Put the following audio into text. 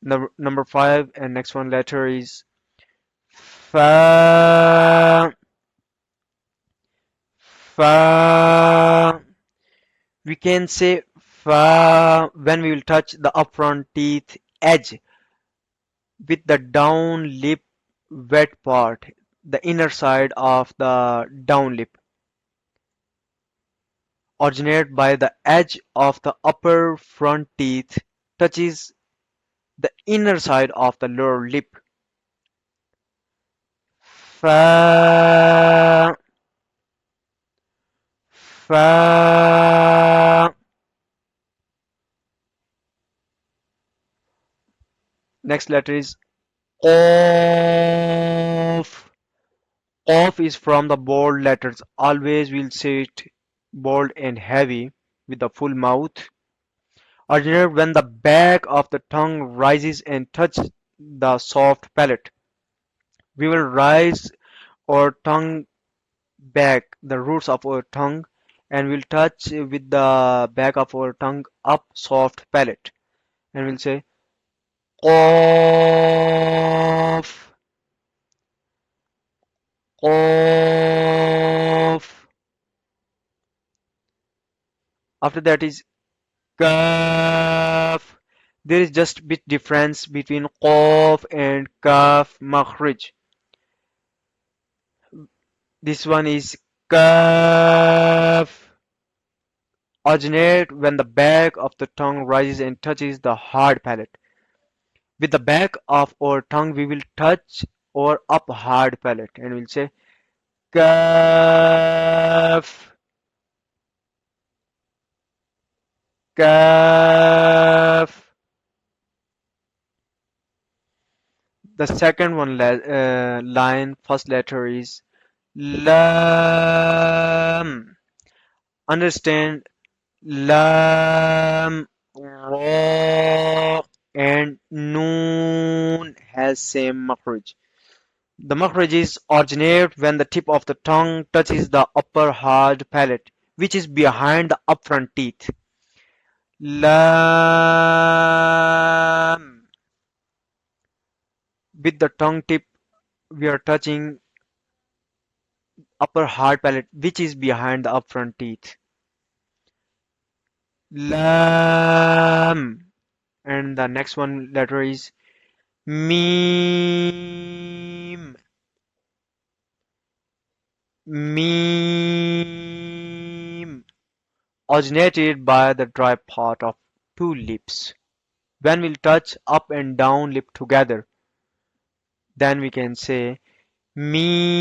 Number 5, and next one letter is fa. Fa. We can say fa when we will touch the upfront teeth edge with the down lip wet part, the inner side of the down lip, originate by the edge of the upper front teeth, touches the inner side of the lower lip. Fa, fa. Next letter is qaf. Qaf is from the bold letters. Always we'll say it bold and heavy with the full mouth. Originate when the back of the tongue rises and touches the soft palate. We will rise our tongue back, the roots of our tongue, and we'll touch with the back of our tongue up soft palate. And we'll say qaf, qaf. After that is kaf. There is just bit difference between qaf and kaf makhrij. This one is kaf. Originate when the back of the tongue rises and touches the hard palate. With the back of our tongue, we will touch our up hard palate and we'll say kaf, kaf. The second one line, first letter is lam. Understand lam, ra, and noon has same makhraj. The makhraj is originate when the tip of the tongue touches the upper hard palate, which is behind the upfront teeth. Lam. With the tongue tip, we are touching upper hard palate, which is behind the upfront teeth. Lam. And the next one letter is Meem. Meem. Originated by the dry part of two lips. When we'll touch up and down lip together, then we can say Meem.